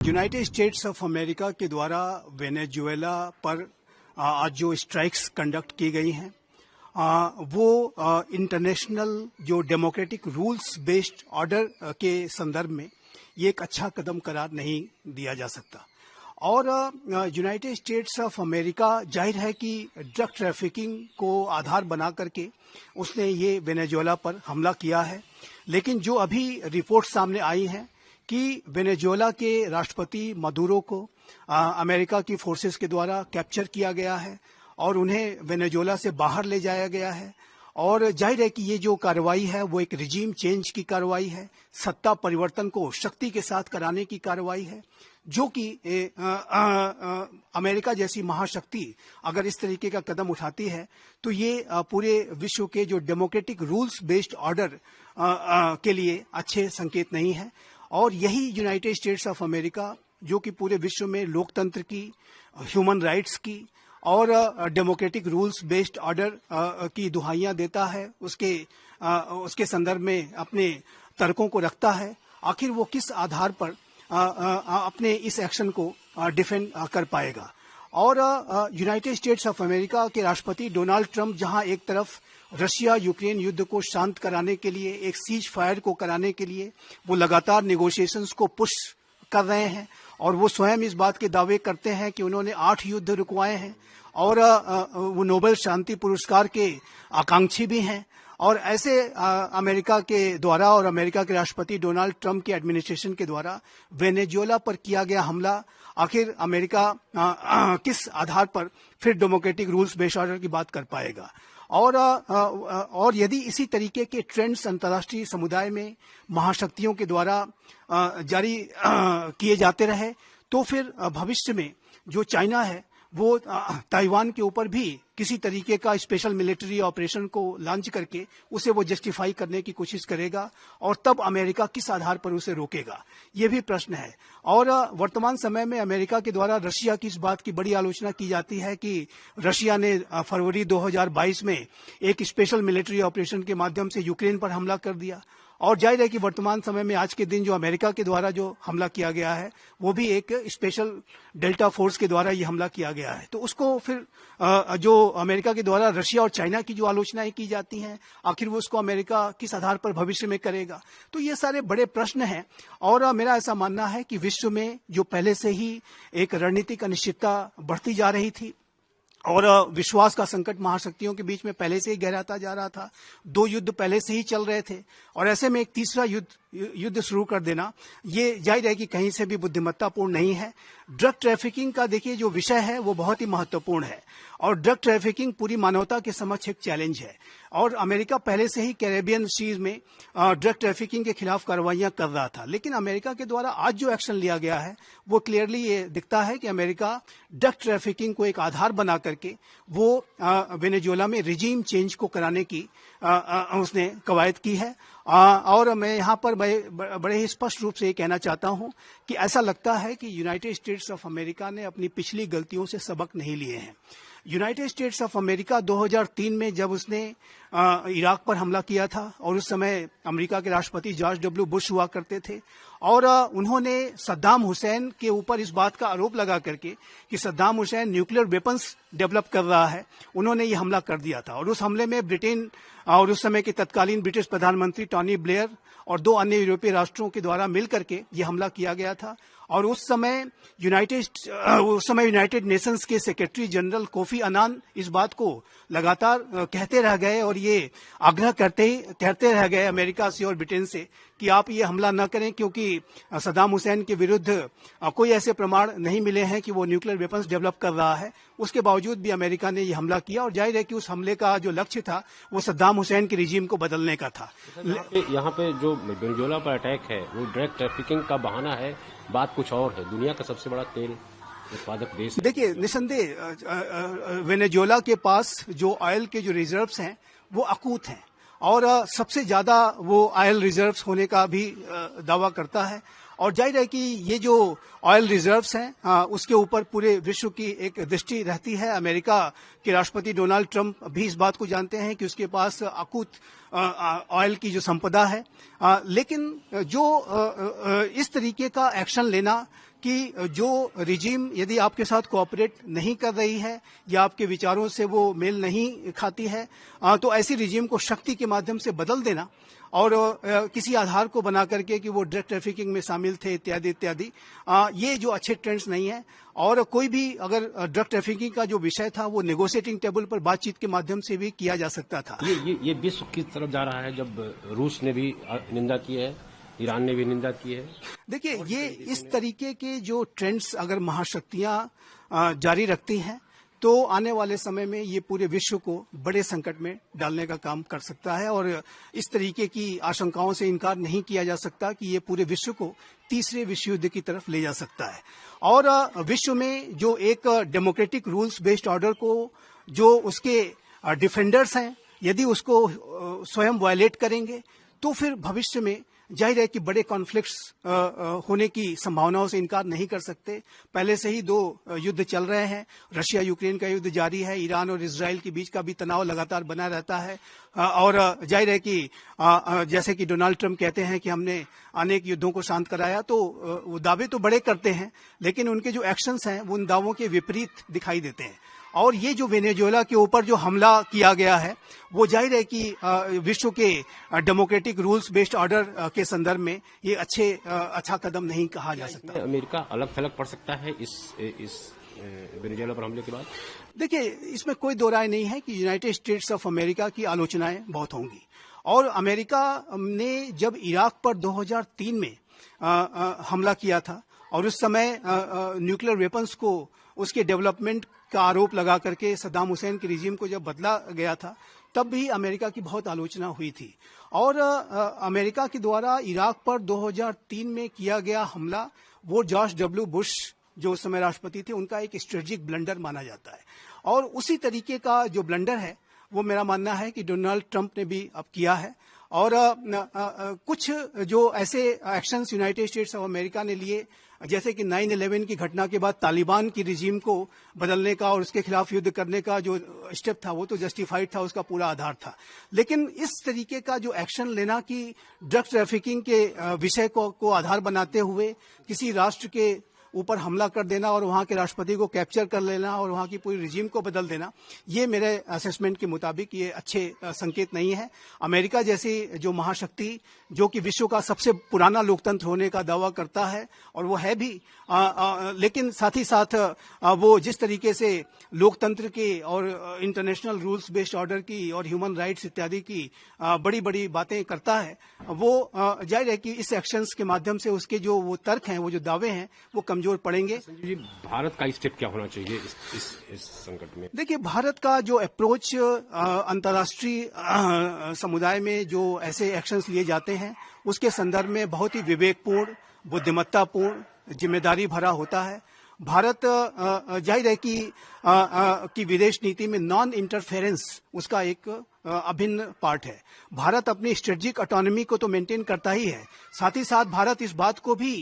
United states of America के द्वारा Venezuela पर आज जो स्ट्राइक्स कंडक्ट की गई हैं वो इंटरनेशनल जो डेमोक्रेटिक रूल्स बेस्ड ऑर्डर के संदर्भ में ये एक अच्छा कदम करार नहीं दिया जा सकता। और यूनाइटेड स्टेट्स ऑफ अमेरिका जाहिर है कि ड्रग ट्रैफिकिंग को आधार बना करके उसने ये वेनेजुएला पर हमला किया है। लेकिन जो अभी रिपोर्ट सामने आई हैं कि वेनेजुएला के राष्ट्रपति मदुरो को अमेरिका की फोर्सेस के द्वारा कैप्चर किया गया है और उन्हें वेनेजुएला से बाहर ले जाया गया है। और जाहिर है कि ये जो कार्रवाई है वो एक रिजीम चेंज की कार्रवाई है, सत्ता परिवर्तन को शक्ति के साथ कराने की कार्रवाई है, जो कि अमेरिका जैसी महाशक्ति अगर इस तरीके का कदम उठाती है तो ये पूरे विश्व के जो डेमोक्रेटिक रूल्स बेस्ड ऑर्डर के लिए अच्छे संकेत नहीं है। और यही यूनाइटेड स्टेट्स ऑफ अमेरिका जो कि पूरे विश्व में लोकतंत्र की, ह्यूमन राइट्स की और डेमोक्रेटिक रूल्स बेस्ड ऑर्डर की दुहाइयां देता है, उसके संदर्भ में अपने तर्कों को रखता है, आखिर वो किस आधार पर अपने इस एक्शन को डिफेंड कर पाएगा। और यूनाइटेड स्टेट्स ऑफ अमेरिका के राष्ट्रपति डोनाल्ड ट्रंप जहां एक तरफ रशिया यूक्रेन युद्ध को शांत कराने के लिए, एक सीज फायर को कराने के लिए वो लगातार नेगोशिएशंस को पुश कर रहे हैं और वो स्वयं इस बात के दावे करते हैं कि उन्होंने 8 युद्ध रुकवाए हैं और वो नोबेल शांति पुरस्कार के आकांक्षी भी हैं। और ऐसे अमेरिका के द्वारा और अमेरिका के राष्ट्रपति डोनाल्ड ट्रंप के एडमिनिस्ट्रेशन के द्वारा वेनेजुएला पर किया गया हमला, आखिर अमेरिका किस आधार पर फिर डेमोक्रेटिक रूल्स बेस्ड ऑर्डर की बात कर पाएगा। और यदि इसी तरीके के ट्रेंड्स अंतर्राष्ट्रीय समुदाय में महाशक्तियों के द्वारा जारी किए जाते रहे तो फिर भविष्य में जो चाइना है वो ताइवान के ऊपर भी किसी तरीके का स्पेशल मिलिट्री ऑपरेशन को लॉन्च करके उसे वो जस्टिफाई करने की कोशिश करेगा और तब अमेरिका किस आधार पर उसे रोकेगा, ये भी प्रश्न है। और वर्तमान समय में अमेरिका के द्वारा रशिया की इस बात की बड़ी आलोचना की जाती है कि रशिया ने फरवरी 2022 में एक स्पेशल मिलिट्री ऑपरेशन के माध्यम से यूक्रेन पर हमला कर दिया। और जाहिर है कि वर्तमान समय में आज के दिन जो अमेरिका के द्वारा जो हमला किया गया है वो भी एक स्पेशल डेल्टा फोर्स के द्वारा ये हमला किया गया है। तो उसको फिर जो अमेरिका के द्वारा रशिया और चाइना की जो आलोचनाएं की जाती हैं, आखिर वो उसको अमेरिका किस आधार पर भविष्य में करेगा। तो ये सारे बड़े प्रश्न हैं। और मेरा ऐसा मानना है कि विश्व में जो पहले से ही एक रणनीतिक अनिश्चितता बढ़ती जा रही थी और विश्वास का संकट महाशक्तियों के बीच में पहले से ही गहराता जा रहा था, 2 युद्ध पहले से ही चल रहे थे और ऐसे में एक तीसरा युद्ध शुरू कर देना ये जाहिर है कि कहीं से भी बुद्धिमत्तापूर्ण नहीं है। ड्रग ट्रैफिकिंग का देखिए जो विषय है वो बहुत ही महत्वपूर्ण है और ड्रग ट्रैफिकिंग पूरी मानवता के समक्ष एक चैलेंज है। और अमेरिका पहले से ही कैरेबियन सीज में ड्रग ट्रैफिकिंग के खिलाफ कार्रवाइयां कर रहा था, लेकिन अमेरिका के द्वारा आज जो एक्शन लिया गया है वो क्लियरली ये दिखता है कि अमेरिका ड्रग ट्रैफिकिंग को एक आधार बना करके वो वेनेजुएला में रिजीम चेंज को कराने की उसने कवायद की है। और मैं यहाँ पर बड़े ही स्पष्ट रूप से ये कहना चाहता हूँ कि ऐसा लगता है कि यूनाइटेड स्टेट्स ऑफ अमेरिका ने अपनी पिछली गलतियों से सबक नहीं लिए हैं। यूनाइटेड स्टेट्स ऑफ अमेरिका 2003 में जब उसने इराक पर हमला किया था और उस समय अमेरिका के राष्ट्रपति जॉर्ज डब्ल्यू बुश हुआ करते थे और उन्होंने सद्दाम हुसैन के ऊपर इस बात का आरोप लगा करके कि Saddam Hussain nuclear weapons develop कर रहा है, उन्होंने ये हमला कर दिया था। और उस हमले में ब्रिटेन और उस समय के तत्कालीन ब्रिटिश प्रधानमंत्री टोनी ब्लेयर और 2 अन्य यूरोपीय राष्ट्रों के द्वारा मिलकर के ये हमला किया गया था। और उस समय यूनाइटेड नेशंस के सेक्रेटरी जनरल कोफी अनान इस बात को लगातार कहते रह गए और ये आग्रह करते रह गए अमेरिका से और ब्रिटेन से कि आप ये हमला न करें क्योंकि सद्दाम हुसैन के विरुद्ध कोई ऐसे प्रमाण नहीं मिले हैं कि वो न्यूक्लियर वेपन्स डेवलप कर रहा है। उसके बावजूद भी अमेरिका ने ये हमला किया और जाहिर है कि उस हमले का जो लक्ष्य था वो सद्दाम हुसैन के रिजीम को बदलने का था। यहाँ पे जो वेनेजुएला पर अटैक है वो ड्रग ट्रैफिकिंग का बहाना है, बात कुछ और है। दुनिया का सबसे बड़ा तेल उत्पादक देश है। देखिए निसंदेह वेनेजुएला के पास जो ऑयल के जो रिजर्व्स हैं वो अकूत हैं और सबसे ज्यादा वो ऑयल रिजर्व्स होने का भी दावा करता है। और जाहिर है कि ये जो ऑयल रिजर्व्स हैं उसके ऊपर पूरे विश्व की एक दृष्टि रहती है। अमेरिका के राष्ट्रपति डोनाल्ड ट्रंप भी इस बात को जानते हैं कि उसके पास अकूत ऑयल की जो संपदा है, लेकिन जो इस तरीके का एक्शन लेना कि जो रिजीम यदि आपके साथ कोऑपरेट नहीं कर रही है या आपके विचारों से वो मेल नहीं खाती है, तो ऐसी रिजीम को शक्ति के माध्यम से बदल देना और किसी आधार को बना करके कि वो ड्रग ट्रैफिकिंग में शामिल थे इत्यादि इत्यादि, ये जो अच्छे ट्रेंड्स नहीं है। और कोई भी अगर ड्रग ट्रैफिकिंग का जो विषय था वो नेगोशिएटिंग टेबल पर बातचीत के माध्यम से भी किया जा सकता था। ये विश्व किस तरफ जा रहा है, जब रूस ने भी निंदा की है, ईरान ने भी निंदा की है? देखिए, ये इस तरीके के जो ट्रेंड्स अगर महाशक्तियां जारी रखती हैं तो आने वाले समय में ये पूरे विश्व को बड़े संकट में डालने का काम कर सकता है। और इस तरीके की आशंकाओं से इनकार नहीं किया जा सकता कि ये पूरे विश्व को तीसरे विश्व युद्ध की तरफ ले जा सकता है। और विश्व में जो एक डेमोक्रेटिक रूल्स बेस्ड ऑर्डर को जो उसके डिफेंडर्स हैं, यदि उसको स्वयं वायलेट करेंगे तो फिर भविष्य में जाहिर है कि बड़े कॉन्फ्लिक्ट्स होने की संभावनाओं से इनकार नहीं कर सकते। पहले से ही 2 युद्ध चल रहे हैं, रशिया यूक्रेन का युद्ध जारी है, ईरान और इजराइल के बीच का भी तनाव लगातार बना रहता है। और जाहिर है कि जैसे कि डोनाल्ड ट्रंप कहते हैं कि हमने अनेक युद्धों को शांत कराया, तो वो दावे तो बड़े करते हैं लेकिन उनके जो एक्शंस हैं वो उन दावों के विपरीत दिखाई देते हैं। और ये जो वेनेजुएला के ऊपर जो हमला किया गया है वो जाहिर है कि विश्व के डेमोक्रेटिक रूल्स बेस्ड ऑर्डर के संदर्भ में ये अच्छा कदम नहीं कहा जा सकता। अमेरिका अलग थलग पड़ सकता है इस वेनेजुएला पर हमले के बाद? देखिए, इसमें कोई दो राय नहीं है कि यूनाइटेड स्टेट्स ऑफ अमेरिका की आलोचनाएं बहुत होंगी। और अमेरिका ने जब इराक पर 2003 में हमला किया था और उस समय न्यूक्लियर वेपन्स को उसके डेवलपमेंट का आरोप लगा करके सद्दाम हुसैन के रिजीम को जब बदला गया था, तब भी अमेरिका की बहुत आलोचना हुई थी। और अमेरिका के द्वारा इराक पर 2003 में किया गया हमला वो जॉर्ज डब्ल्यू बुश जो उस समय राष्ट्रपति थे उनका एक स्ट्रेटेजिक ब्लंडर माना जाता है। और उसी तरीके का जो ब्लंडर है वो मेरा मानना है कि डोनाल्ड ट्रंप ने भी अब किया है। और कुछ जो ऐसे actions United states of America ने लिए, जैसे कि 9/11 की घटना के बाद तालिबान की रिजीम को बदलने का और उसके खिलाफ युद्ध करने का जो स्टेप था वो तो जस्टिफाइड था, उसका पूरा आधार था। लेकिन इस तरीके का जो एक्शन लेना कि ड्रग ट्रैफिकिंग के विषय को आधार बनाते हुए किसी राष्ट्र के ऊपर हमला कर देना और वहां के राष्ट्रपति को कैप्चर कर लेना और वहां की पूरी रिजीम को बदल देना, ये मेरे असेसमेंट के मुताबिक ये अच्छे संकेत नहीं है। अमेरिका जैसी जो महाशक्ति जो कि विश्व का सबसे पुराना लोकतंत्र होने का दावा करता है और वो है भी, लेकिन साथ ही साथ वो जिस तरीके से लोकतंत्र के और इंटरनेशनल रूल्स बेस्ड ऑर्डर की और ह्यूमन राइट्स इत्यादि की बड़ी बड़ी बातें करता है, वो जाहिर है कि इस एक्शंस के माध्यम से उसके जो वो तर्क हैं, वो जो दावे हैं, वो कमजोर पड़ेंगे। जी, भारत का स्टेप क्या होना चाहिए इस संकट में? देखिए, भारत का जो अप्रोच अंतर्राष्ट्रीय समुदाय में जो ऐसे एक्शंस लिए जाते हैं उसके संदर्भ में बहुत ही विवेकपूर्ण, बुद्धिमत्तापूर्ण, जिम्मेदारी भरा होता है। भारत जाहिर है कि विदेश नीति में नॉन इंटरफेरेंस उसका एक अभिन्न पार्ट है। भारत अपनी स्ट्रेटेजिक ऑटोनॉमी को तो मेंटेन करता ही है, साथ ही साथ भारत इस बात को भी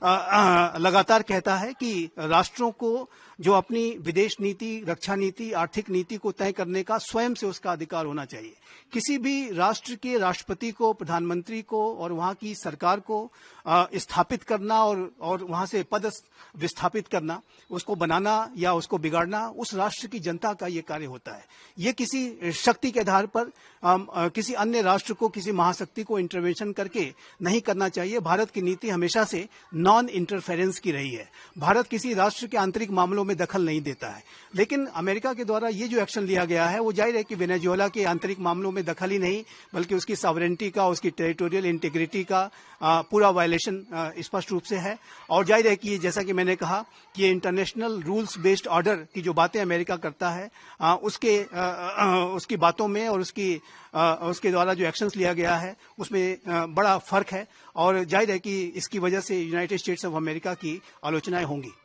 लगातार कहता है कि राष्ट्रों को जो अपनी विदेश नीति, रक्षा नीति, आर्थिक नीति को तय करने का स्वयं से उसका अधिकार होना चाहिए। किसी भी राष्ट्र के राष्ट्रपति को, प्रधानमंत्री को और वहां की सरकार को स्थापित करना और वहां से पद विस्थापित करना, उसको बनाना या उसको बिगाड़ना उस राष्ट्र की जनता का ये कार्य होता है। ये किसी शक्ति के आधार पर किसी अन्य राष्ट्र को, किसी महाशक्ति को इंटरवेंशन करके नहीं करना चाहिए। भारत की नीति हमेशा से नॉन इंटरफेरेंस की रही है। भारत किसी राष्ट्र के आंतरिक मामलों में दखल नहीं देता है। लेकिन अमेरिका के द्वारा ये जो एक्शन लिया गया है वो जाहिर है कि वेनेजुएला के आंतरिक मामलों में दखल ही नहीं बल्कि उसकी सॉवरेनिटी का, उसकी टेरिटोरियल इंटीग्रिटी का पूरा वायलेशन स्पष्ट रूप से है। और जाहिर है कि जैसा कि मैंने कहा कि ये इंटरनेशनल रूल्स बेस्ड ऑर्डर की जो बातें अमेरिका करता है उसकी बातों में और उसके द्वारा जो एक्शंस लिया गया है उसमें बड़ा फर्क है। और जाहिर है कि इसकी वजह से यूनाइटेड स्टेट्स ऑफ अमेरिका की आलोचनाएं होंगी।